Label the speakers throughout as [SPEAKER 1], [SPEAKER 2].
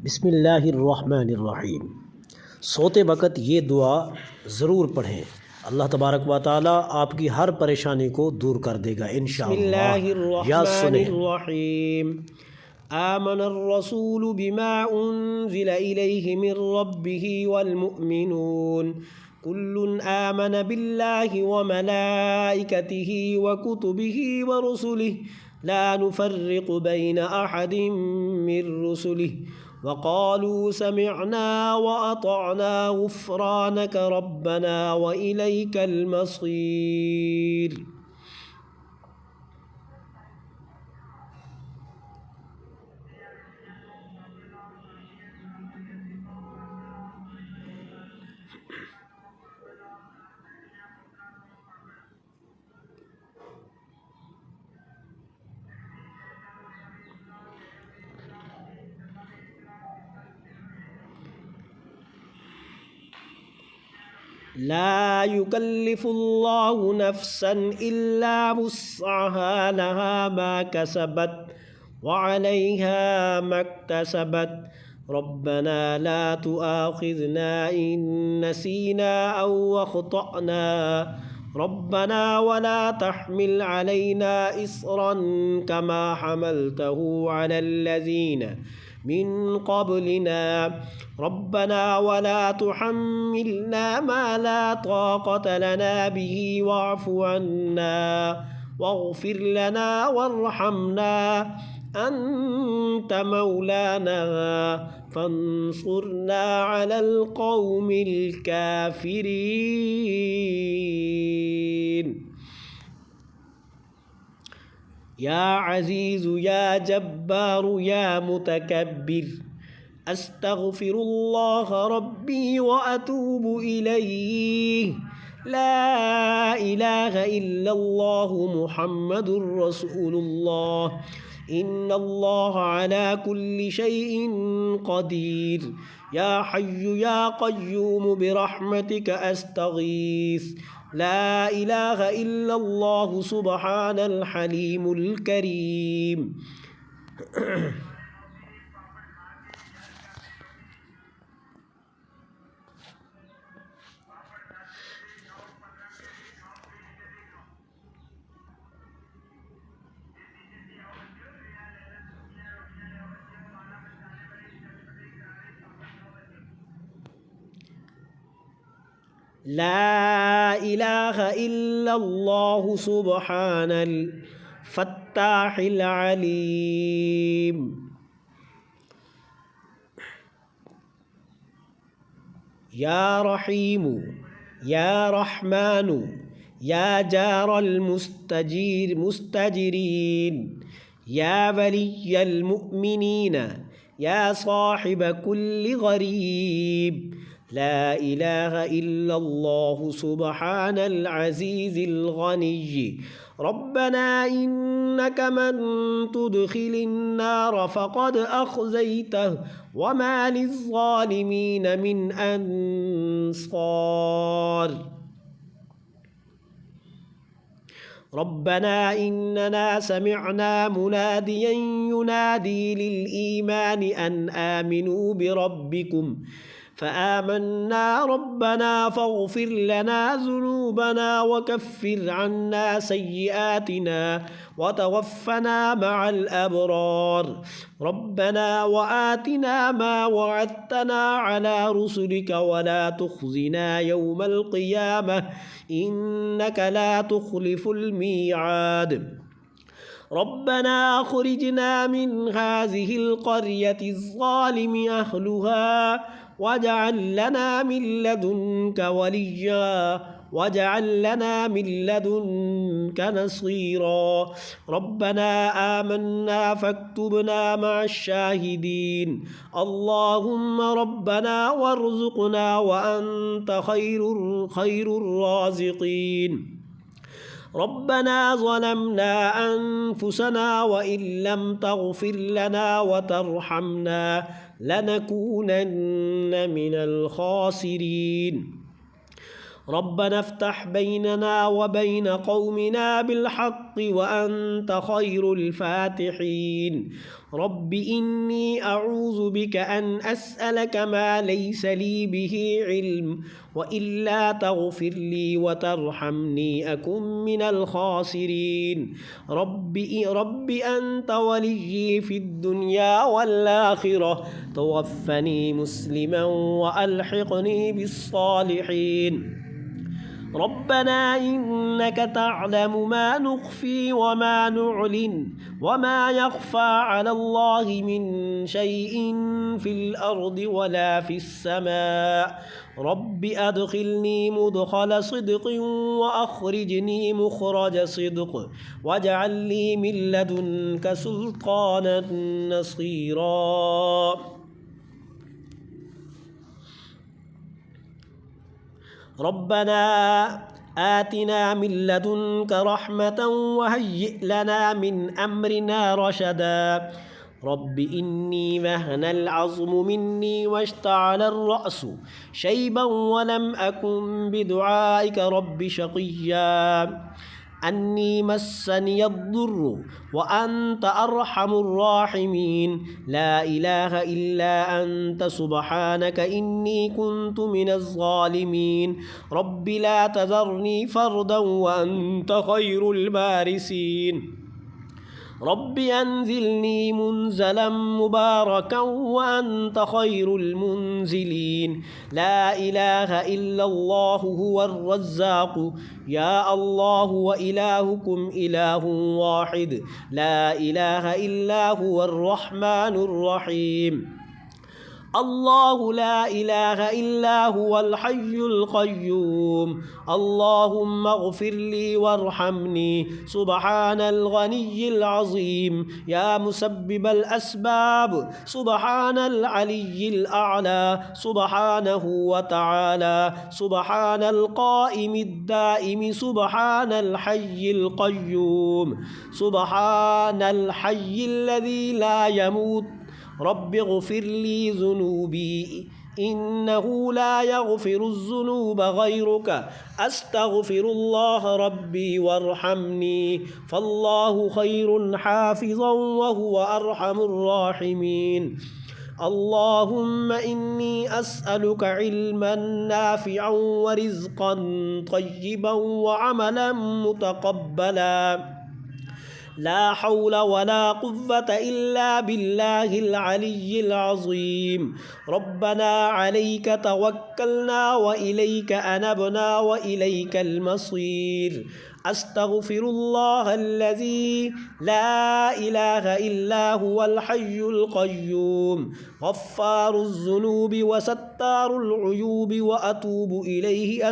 [SPEAKER 1] बिस्मिल्लाहिर्रहमानिर्रहीम। सोते वक़्त ये दुआ ज़रूर पढ़ें। अल्लाह तबारक व तआला आपकी हर परेशानी को दूर कर देगा इंशाअल्लाह। या सुने
[SPEAKER 2] आमनर रसूलु बिमा उन्ज़िला इलैहि मिर रब्बिहि वल मुअमिनून कुल्लुन आमन बिल्लाहि व मलाइकतिहि व कुतुबिहि व रुसुलिहि ला नुफ़र्रिक़ु बैन अहदिम मिर रुसुलिहि वक़ालू समिअना व अतअना गुफ़्रानक रब्बना व इलैकल मसीर। ला युकल्लिफुल्लाहु नफ्सन इल्ला वुस्अहा लहा मा कसबत व अलैहा मक्तसबत रब्बना ला तुआखिज़ना इन नसीना औ अख़्तअना रब्बना वला तहमिल अलैना इस्रन कमा हमलतहु अलल्लज़ीना मिन क़ब्लिना रब्बना वला तुहम्मिलना मा ला ताक़त लना बिही वाअफ़ु अन्ना वग़फ़िर लना वरहमना अंत मौलाना फंसुरना अलल क़ौमिल काफ़िरीन। या अज़ीज़ु या जब्बारु या मुतकब्बिर अस्तग़फ़िरुल्लाह रब्बी व अतूबु इलैहि ला इलाहा इल्लल्लाहु मुहम्मदुर रसूलुल्लाह इन्नल्लाह अला कुल्लि शैइन क़दीर। या हय्यु या क़य्यूम बिरहमतिक अस्तगीस ला इलाहा इल्लल्लाहु सुब्हानल हलीमुल करीम। ला इलाहा इल्लल्लाहु सुब्हानल फत्ताहिल अलीम। या रहीमु या रहमानु या जारल मुस्तजिरीन या वलिय्यल मुअमिनीन या साहिब कुल्लि गरीब ला इलाहा इल्लल्लाहु सुब्हानल अज़ीज़िल गनिय्य रब्बना इन्नक मन तुदखिलिन नार फ़क़द अख़ज़यतहु व मा लिज़्ज़ालिमीन मिन अंसार। रब्बना इन्नना समिअना मुनादियन युनादी लिल-ईमान अन आमिनू बिरब्बिकुम फ़आमन्ना रब्बना फ़ग़फ़िर लना ज़ुनूबना वकफ़िर अन्ना सय्यिआतिना वतवफ़्फ़ना मअल अबरार। रब्बना वआतिना मा वअदतना अला रुसुलिक वला तुख़्ज़िना यौमल क़ियामह इन्नक ला तुख़्लिफ़ुल मिआद। रब्बना अख़रिजना मिन हाज़िहिल क़र्यति ज़्ज़ालिमि अहलुहा वजअल लना मिन लदुनक वलिय्या वजअल लना मिन लदुनक नसीरा। रब्बना आमन्ना फक्तुबना मअश्शाहिदीन। अल्लाहुम्मा रब्बना वरज़ुक़ना व अंत खैरुर राज़िक़ीन। रब्बना ज़लमना अनफुसना व इल्लम तग़फ़िर लना व तरहमना लनकूनन्न मिनल ख़ासिरीन। ربنا افتح بيننا وبين قومنا بالحق وأنت خير الفاتحين. رب إني أعوذ بك أن أسألك ما ليس لي به علم، وإلا تغفر لي وترحمني أكن من الخاسرين. رب أنت وليي في الدنيا والآخرة، توفني مسلما وألحقني بالصالحين. ربنا إنك تعلم ما نخفي وما نعلن وما يخفى على الله من شيء في الأرض ولا في السماء. رب أدخلني مدخل صدق وأخرجني مخرج صدق واجعل لي من لدنك سلطانا نصيرا. ربنا آتنا من لدنك رحمة وهيئ لنا من أمرنا رشدا. رب إني مهن العظم مني واشتعل الرأس شيبا ولم أكن بدعائك رب شقيا. أني مسني الضر وأنت أرحم الراحمين. لا إله إلا أنت سبحانك إني كنت من الظالمين. رب لا تذرني فردا وأنت خير البارسين. رب أنزلني منزلا مباركا وأنت خير المنزلين. لا إله إلا الله هو الرزاق يا الله وإلهكم إله واحد. لا إله إلا هو الرحمن الرحيم. الله لا إله إلا هو الحي القيوم. اللهم اغفر لي وارحمني سبحان الغني العظيم يا مسبب الأسباب. سبحان العلي الأعلى سبحانه وتعالى. سبحان القائم الدائم سبحان الحي القيوم. سبحان الحي الذي لا يموت. رب اغفر لي ذنوبي إنه لا يغفر الذنوب غيرك. أستغفر الله ربي وارحمني فالله خير حافظا وهو أرحم الراحمين. اللهم إني أسألك علما نافعا ورزقا طيبا وعملا متقبلا. لا حول ولا قوة إلا بالله العلي العظيم. ربنا عليك توكلنا وإليك أنبنا وإليك المصير. أستغفر الله الذي لا إله إلا هو الحي القيوم غفار الذنوب وستار العيوب وأتوب إليه.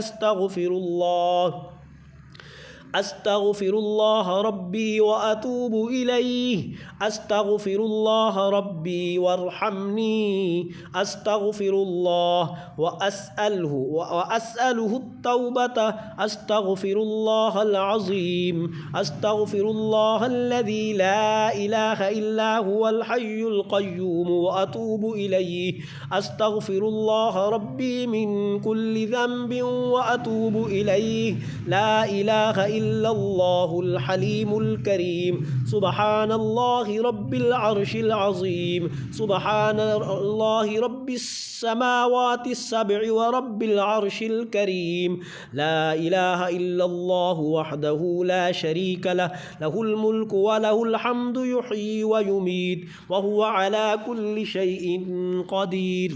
[SPEAKER 2] أستغفر الله ربي وأتوب إليه. أستغفر الله ربي وارحمني. أستغفر الله وأسأله التوبة. أستغفر الله العظيم. أستغفر الله الذي لا إله إلا هو الحي القيوم وأتوب إليه. أستغفر الله ربي من كل ذنب وأتوب إليه. لا إله إلا الله الحليم الكريم. سبحان الله رب العرش العظيم. سبحان الله رب السماوات السبع ورب العرش الكريم. لا إله إلا الله وحده لا شريك له. له الملك وله الحمد يحيي ويميت وهو على كل شيء قدير.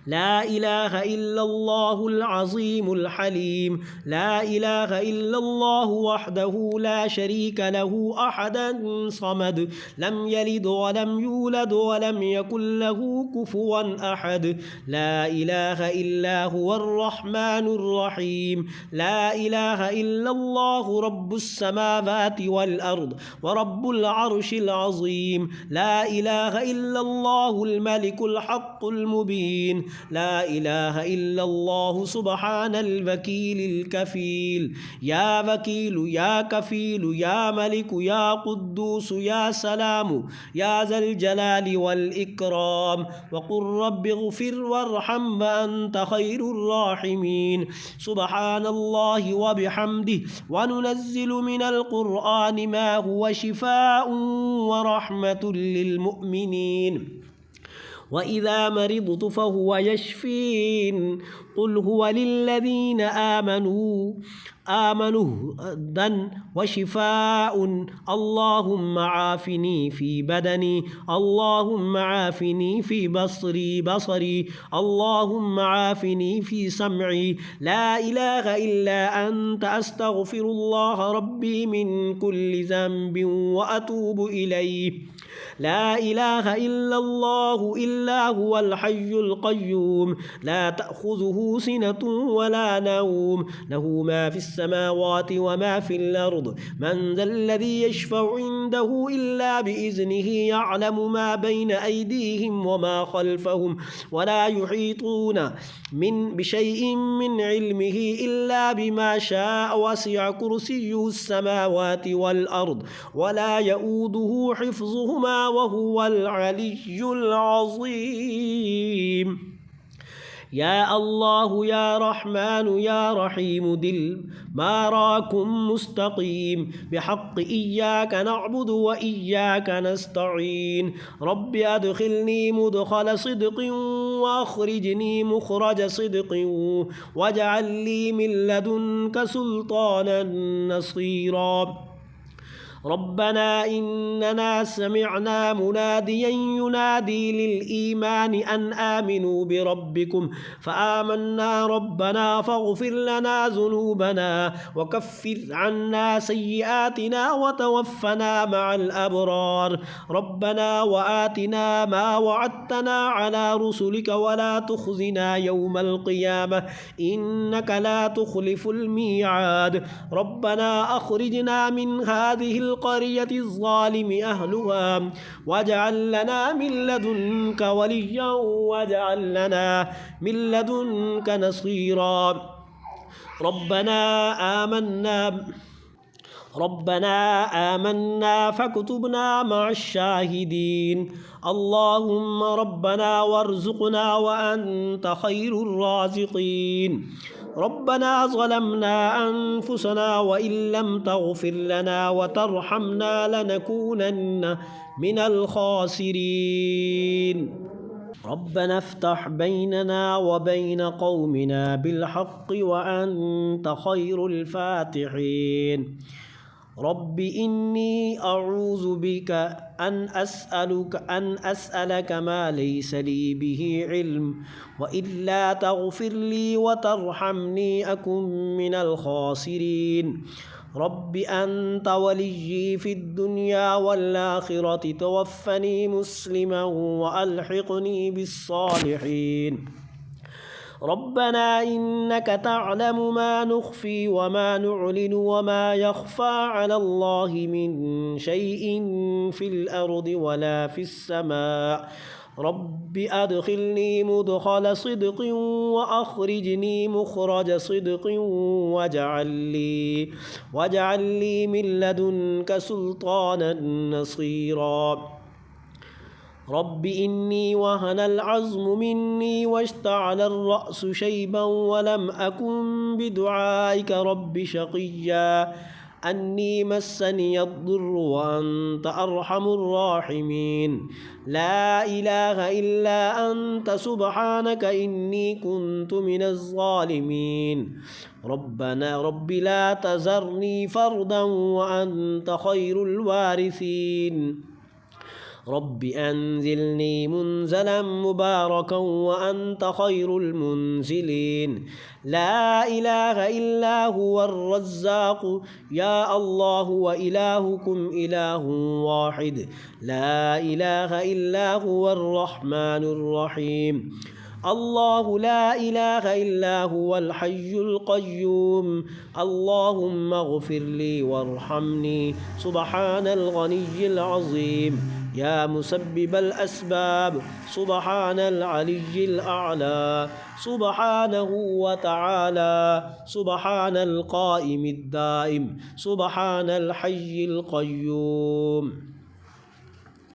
[SPEAKER 2] لا إله إلا الله العظيم الحليم. لا إله إلا الله وحده لا شريك له أحدا صمد. لم يلد ولم يولد ولم يكن له كفوا أحد. لا إله إلا هو الرحمن الرحيم. لا إله إلا الله رب السماوات والأرض ورب العرش العظيم. لا إله إلا الله الملك الحق المبين. لا إله إلا الله سبحان الوكيل الكفيل يا وكيل يا كفيل يا ملك يا قدوس يا سلام يا ذا الجلال والإكرام وقل رب اغفر وارحم وأنت خير الراحمين سبحان الله وبحمده وننزل من القرآن ما هو شفاء ورحمة للمؤمنين وإذا مرضت فهو يشفين قل هو للذين آمنوا هدى وشفاء اللهم عافني في بدني اللهم عافني في بصري اللهم عافني في سمعي لا إله إلا أنت أستغفر الله ربي من كل ذنب وأتوب إليه لا إله إلا الله إلا هو الحي القيوم لا تأخذه سنة ولا نوم له ما في السماوات وما في الأرض من ذا الذي يشفع عنده إلا بإذنه يعلم ما بين أيديهم وما خلفهم ولا يحيطون بشيء من علمه إلا بما شاء وسع كرسيه السماوات والأرض ولا يؤوده حفظهما وهو العلي العظيم يا الله يا رحمن يا رحيم دل ما راكم مستقيم بحق إياك نعبد وإياك نستعين رب أدخلني مدخل صدق وأخرجني مخرج صدق واجعل لي من لدنك سلطانا نصيرا ربنا إننا سمعنا مناديا ينادي للإيمان أن آمنوا بربكم فآمنا ربنا فاغفر لنا ذنوبنا وكفر عنا سيئاتنا وتوفنا مع الأبرار ربنا وآتنا ما وعدتنا على رسلك ولا تخزنا يوم القيامة إنك لا تخلف الميعاد ربنا أخرجنا من هذه القرية الظالم أهلها واجعل لنا من لدنك وليا واجعل لنا من لدنك نصيرا ربنا آمنا فاكتبنا مع الشاهدين اللهم ربنا وارزقنا وأنت خير الرازقين ربنا ظلمنا أنفسنا وإن لم تغفر لنا وترحمنا لنكونن من الخاسرين ربنا افتح بيننا وبين قومنا بالحق وأنت خير الفاتحين رب إني أعوذ بك أن أسألك ما ليس لي به علم وإلا تغفر لي وترحمني أكن من الخاسرين رب أنت وليي في الدنيا والآخرة توفني مسلما وألحقني بالصالحين ربنا إنك تعلم ما نخفي وما نعلن وما يخفى على الله من شيء في الأرض ولا في السماء رب أدخلني مدخل صدق وأخرجني مخرج صدق واجعل لي من لدنك سلطانا نصيرا رب إني وهن العظم مني واشتعل الرأس شيبا ولم أكن بدعائك رب شقيا أني مسني الضر وأنت أرحم الراحمين لا إله إلا أنت سبحانك إني كنت من الظالمين رب لا تذرني فردا وأنت خير الوارثين رب أنزلني منزلا مباركا وأنت خير المنزلين لا إله إلا هو الرزاق يا الله وإلهكم إله واحد لا إله إلا هو الرحمن الرحيم الله لا إله إلا هو الحي القيوم اللهم اغفر لي وارحمني سبحان الغني العظيم या मुसब्बिबल अस्बाब सुबहानल अलिय्यिल अअला सुबहानहु व तआला सुबहानल क़ाइमिद दाइम सुबहानल हय्यिल क़य्यूम।